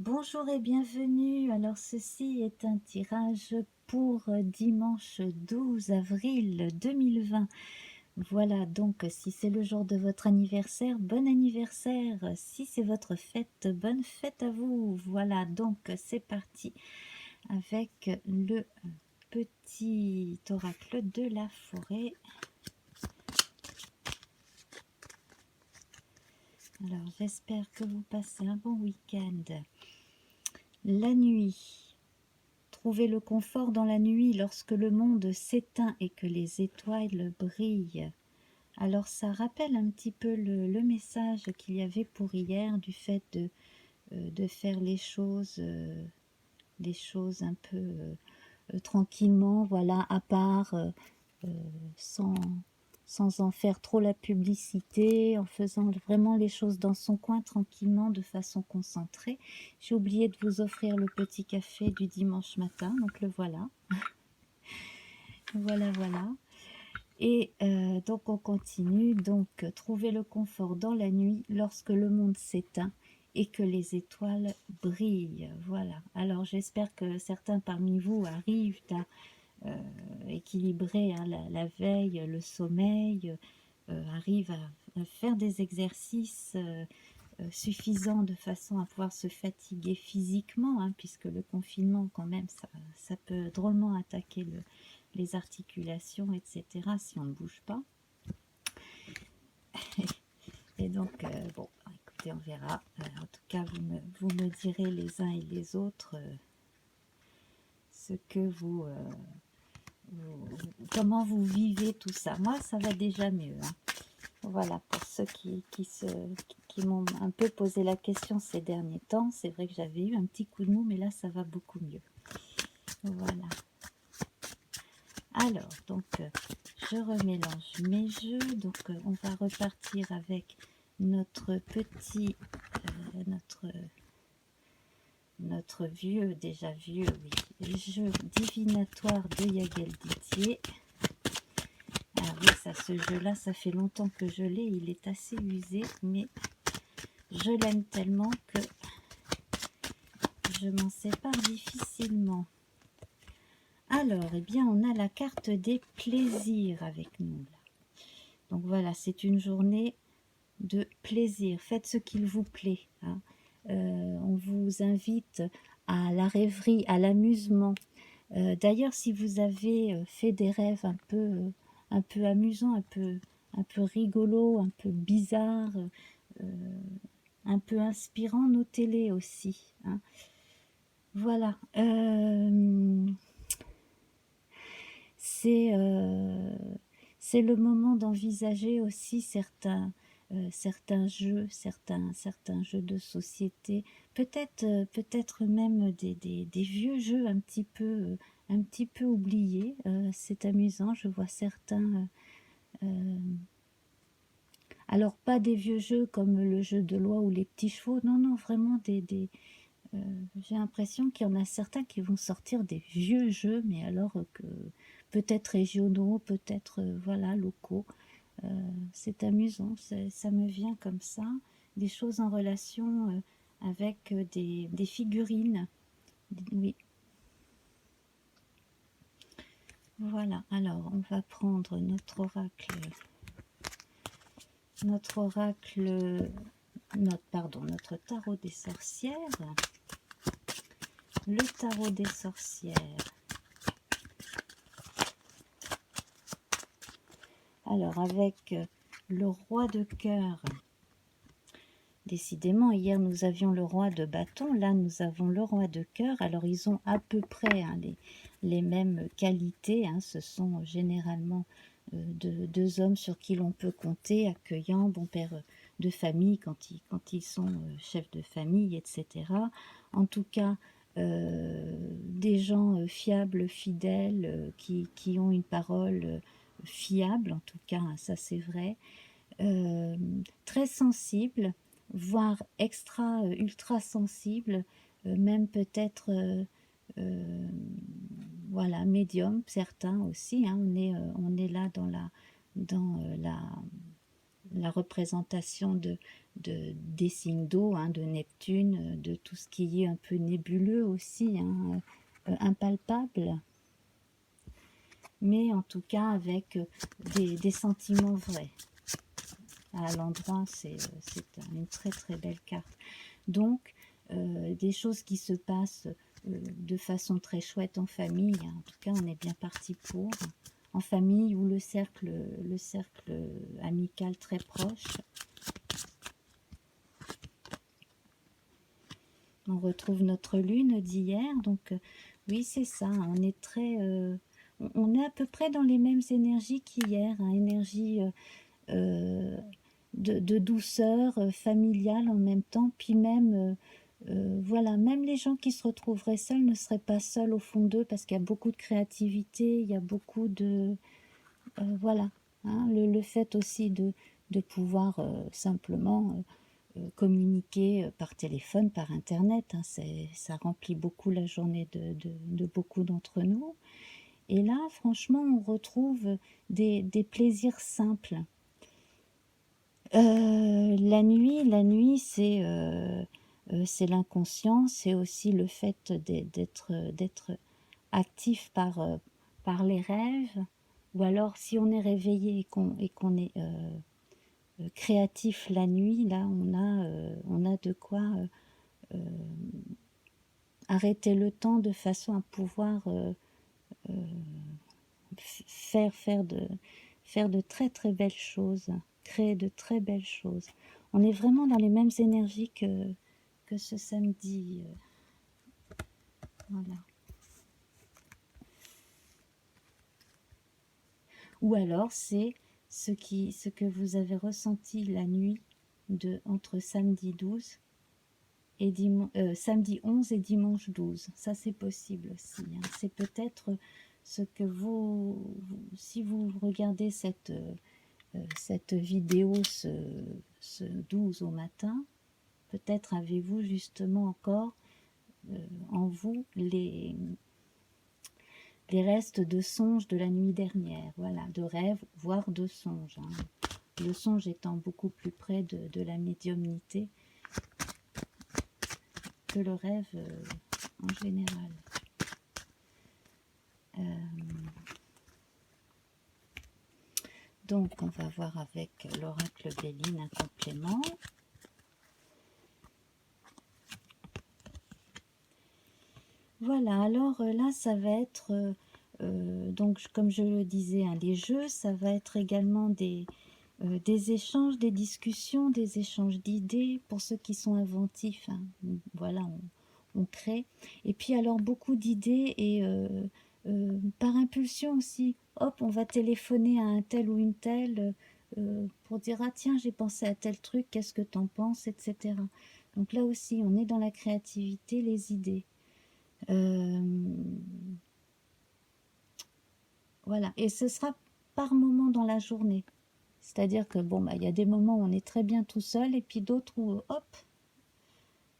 Bonjour et bienvenue. Alors ceci est un tirage pour dimanche 12 avril 2020. Voilà, donc si c'est le jour de votre anniversaire, bon anniversaire. Si c'est votre fête, bonne fête à vous. Voilà, donc c'est parti avec le petit oracle de la forêt. Alors j'espère que vous passez un bon week-end. La nuit. Trouver le confort dans la nuit lorsque le monde s'éteint et que les étoiles brillent. Alors ça rappelle un petit peu le message qu'il y avait pour hier du fait de faire les choses un peu tranquillement, voilà, à part, euh, sans, sans en faire trop la publicité, en faisant vraiment les choses dans son coin tranquillement, de façon concentrée. J'ai oublié de vous offrir le petit café du dimanche matin, donc le voilà. Voilà, voilà. Et donc on continue. Donc trouver le confort dans la nuit lorsque le monde s'éteint et que les étoiles brillent. Voilà. Alors j'espère que certains parmi vous arrivent à équilibrer, hein, la veille, le sommeil, arrivent à faire des exercices suffisants de façon à pouvoir se fatiguer physiquement, hein, puisque le confinement quand même ça peut drôlement attaquer les articulations, etc., si on ne bouge pas. Et donc, bon, écoutez, on verra. En tout cas, vous me direz les uns et les autres ce que comment vous vivez tout ça. Moi, ça va déjà mieux, hein. Voilà, pour ceux qui m'ont un peu posé la question ces derniers temps, c'est vrai que j'avais eu un petit coup de mou, mais là, ça va beaucoup mieux. Voilà. Alors, donc, je remélange mes jeux. Donc, on va repartir avec notre petit, notre vieux, déjà vieux, oui, jeu divinatoire de Yagel Didier. Ah oui, ça, ce jeu-là, ça fait longtemps que je l'ai. Il est assez usé, mais je l'aime tellement que je m'en sépare difficilement. Alors, eh bien, on a la carte des plaisirs avec nous, là. Donc voilà, c'est une journée de plaisir. Faites ce qu'il vous plaît, hein. On vous invite à la rêverie, à l'amusement. D'ailleurs, si vous avez fait des rêves un peu amusants, un peu rigolos, un peu bizarres, un peu inspirants, notez-les aussi, hein. Voilà. C'est le moment d'envisager aussi certains jeux, certains jeux de société, peut-être même des vieux jeux un petit peu oubliés. C'est amusant, je vois certains. Alors pas des vieux jeux comme le jeu de loi ou les petits chevaux, non, non, vraiment j'ai l'impression qu'il y en a certains qui vont sortir des vieux jeux, mais alors que peut-être régionaux, peut-être voilà, locaux. C'est amusant, ça me vient comme ça, des choses en relation avec des figurines. Oui, voilà. Alors, on va prendre notre tarot des sorcières. Le tarot des sorcières. Alors, avec le roi de cœur. Décidément, hier nous avions le roi de bâton, là nous avons le roi de cœur. Alors ils ont à peu près, hein, les mêmes qualités, hein. Ce sont généralement deux hommes sur qui l'on peut compter, accueillants, bon père de famille quand ils sont chefs de famille, etc. En tout cas, des gens fiables, fidèles, qui ont une parole fiable, en tout cas, hein, ça c'est vrai. Très sensible, voire ultra sensible, même peut-être voilà, médium, certains aussi, hein. On est là dans la représentation des signes d'eau, hein, de Neptune, de tout ce qui est un peu nébuleux aussi, hein, impalpable, mais en tout cas avec des sentiments vrais. À l'endroit, c'est une très très belle carte. Donc, des choses qui se passent de façon très chouette en famille, hein. En tout cas, on est bien parti pour. En famille ou le cercle amical très proche. On retrouve notre lune d'hier, donc oui, c'est ça, on est très... on est à peu près dans les mêmes énergies qu'hier, hein, énergie de douceur familiale en même temps, puis même, voilà, même les gens qui se retrouveraient seuls ne seraient pas seuls au fond d'eux, parce qu'il y a beaucoup de créativité, il y a beaucoup de... voilà, hein, le fait aussi de pouvoir simplement communiquer par téléphone, par internet, hein, ça remplit beaucoup la journée de beaucoup d'entre nous. Et là, franchement, on retrouve des plaisirs simples. La nuit, c'est l'inconscient, c'est aussi le fait d'être actif par les rêves, ou alors si on est réveillé et qu'on est créatif la nuit, là on a de quoi arrêter le temps de façon à pouvoir faire de très très belles choses, créer de très belles choses. On est vraiment dans les mêmes énergies que ce samedi. Voilà. Ou alors c'est ce que vous avez ressenti la nuit entre samedi 12 et samedi 11 et dimanche 12. Ça c'est possible aussi, hein. C'est peut-être ce que si vous regardez cette vidéo ce 12 au matin, peut-être avez-vous justement encore en vous les restes de songes de la nuit dernière, voilà, de rêves, voire de songes, hein. Le songe étant beaucoup plus près de la médiumnité que le rêve en général. Donc on va voir avec l'oracle Béline un complément. Voilà, alors là ça va être, donc comme je le disais, hein, les jeux, ça va être également des échanges, des discussions, des échanges d'idées pour ceux qui sont inventifs, hein. Voilà, on crée. Et puis alors beaucoup d'idées et par impulsion aussi. Hop, on va téléphoner à un tel ou une telle pour dire ah tiens j'ai pensé à tel truc, qu'est-ce que t'en penses, etc. Donc là aussi on est dans la créativité, les idées. Voilà, et ce sera par moment dans la journée. C'est-à-dire que bon, bah, y a des moments où on est très bien tout seul et puis d'autres où, hop,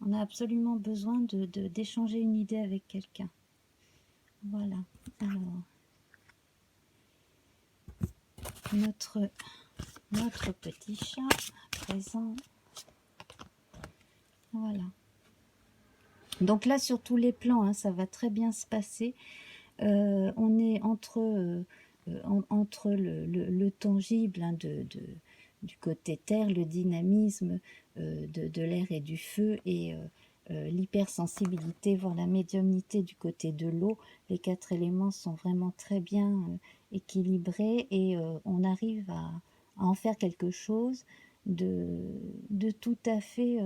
on a absolument besoin d'échanger une idée avec quelqu'un. Voilà. Alors, notre petit chat à présent. Voilà. Donc là, sur tous les plans, hein, ça va très bien se passer. On est entre le tangible, hein, du côté terre, le dynamisme de l'air et du feu, et l'hypersensibilité, voire la médiumnité du côté de l'eau. Les 4 éléments sont vraiment très bien équilibrés, et on arrive à en faire quelque chose de tout à fait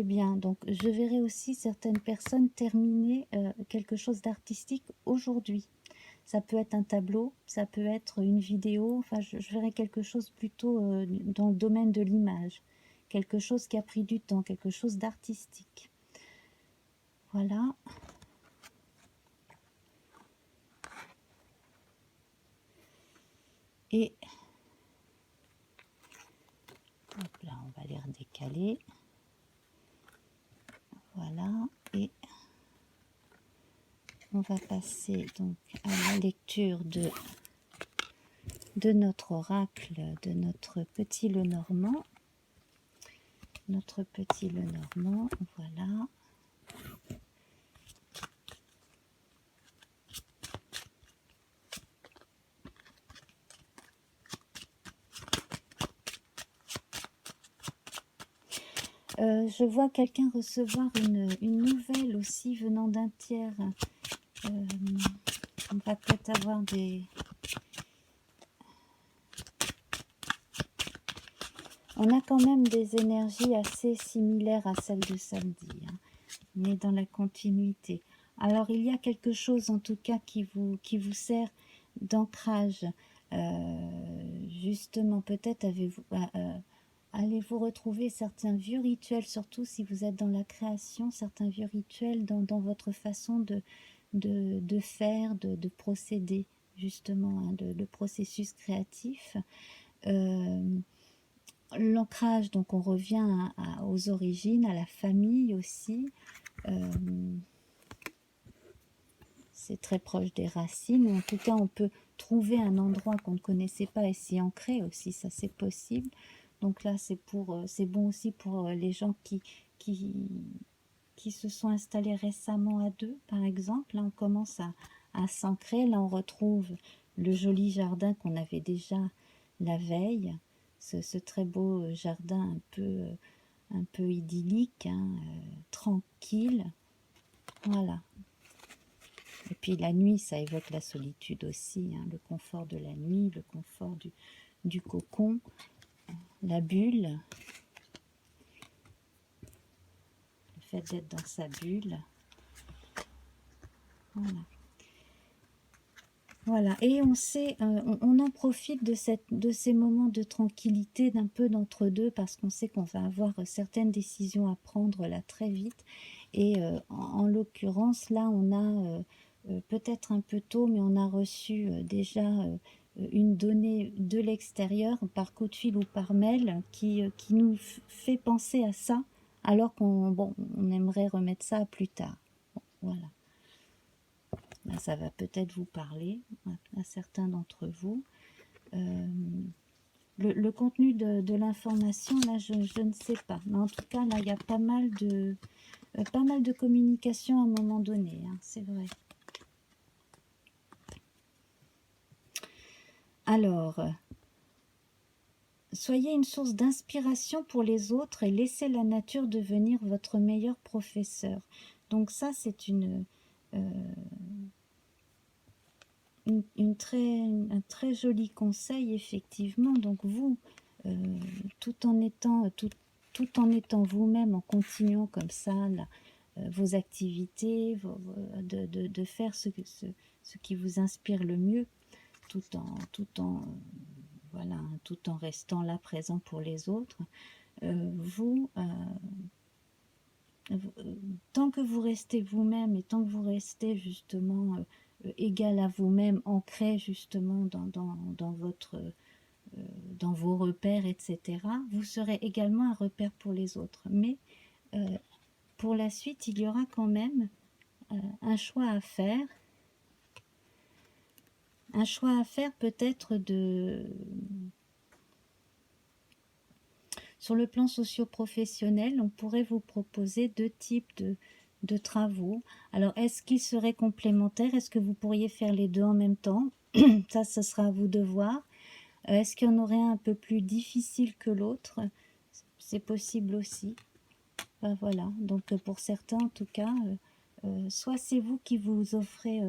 bien. Donc je verrai aussi certaines personnes terminer quelque chose d'artistique aujourd'hui. Ça peut être un tableau, ça peut être une vidéo, enfin je verrai quelque chose plutôt dans le domaine de l'image, quelque chose qui a pris du temps, quelque chose d'artistique. Voilà. Et hop là, on va les redécaler. Voilà, et on va passer donc à la lecture de de notre oracle, de notre petit Lenormand. Notre petit Lenormand, voilà. Je vois quelqu'un recevoir une nouvelle aussi venant d'un tiers. On va peut-être avoir des... On a quand même des énergies assez similaires à celles de samedi. Hein. On est dans la continuité. Alors, il y a quelque chose en tout cas qui vous sert d'ancrage. Justement, peut-être avez-vous... allez-vous retrouver certains vieux rituels, surtout si vous êtes dans la création, certains vieux rituels dans votre façon de faire, de procéder, justement, hein, le processus créatif. L'ancrage, donc on revient aux origines, à la famille aussi. C'est très proche des racines, ou en tout cas on peut trouver un endroit qu'on ne connaissait pas et s'y ancrer aussi, ça c'est possible. Donc là c'est bon aussi pour les gens qui se sont installés récemment à deux, par exemple. Là on commence à s'ancrer, là on retrouve le joli jardin qu'on avait déjà la veille, ce très beau jardin un peu idyllique, hein, tranquille, voilà. Et puis la nuit, ça évoque la solitude aussi, hein, le confort de la nuit, le confort du cocon, la bulle, le fait d'être dans sa bulle. Voilà. Voilà, et on sait, on en profite de ces moments de tranquillité, d'un peu d'entre-deux, parce qu'on sait qu'on va avoir certaines décisions à prendre là très vite. Et en l'occurrence, là, on a peut-être un peu tôt, mais on a reçu déjà une donnée de l'extérieur, par coup de fil ou par mail, qui nous fait penser à ça, alors on aimerait remettre ça à plus tard. Bon, voilà. Là, ça va peut-être vous parler à certains d'entre vous. Le contenu de l'information, là, je ne sais pas. Mais en tout cas, là, il y a pas mal de communication à un moment donné, hein, c'est vrai. Alors, soyez une source d'inspiration pour les autres et laissez la nature devenir votre meilleur professeur. Donc ça, c'est un très joli conseil, effectivement. Donc vous, tout en étant vous-même, en continuant comme ça vos activités, de faire ce qui vous inspire le mieux, tout en restant là présent pour les autres, tant que vous restez vous-même et tant que vous restez justement égal à vous-même, ancré justement dans vos repères, etc., vous serez également un repère pour les autres. Mais pour la suite, il y aura quand même un choix à faire. Un choix à faire peut-être sur le plan socio-professionnel, on pourrait vous proposer deux types de travaux. Alors, est-ce qu'ils seraient complémentaires? Est-ce que vous pourriez faire les deux en même temps? Ça, ce sera à vous de voir. Est-ce qu'il y en aurait un peu plus difficile que l'autre? C'est possible aussi. Ben voilà, donc pour certains en tout cas, soit c'est vous qui vous offrez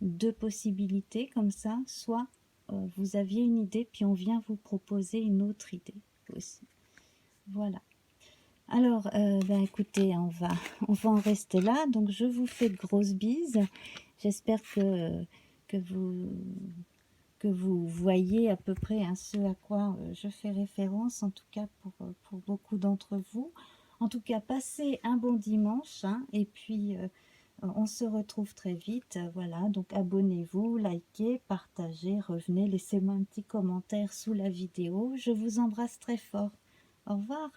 deux possibilités comme ça, soit vous aviez une idée puis on vient vous proposer une autre idée aussi. Voilà. Alors, ben écoutez, on va en rester là. Donc je vous fais de grosses bises. J'espère que vous voyez à peu près ce à quoi je fais référence, en tout cas pour beaucoup d'entre vous. En tout cas, passez un bon dimanche, hein, et puis on se retrouve très vite. Voilà, donc abonnez-vous, likez, partagez, revenez, laissez-moi un petit commentaire sous la vidéo. Je vous embrasse très fort. Au revoir.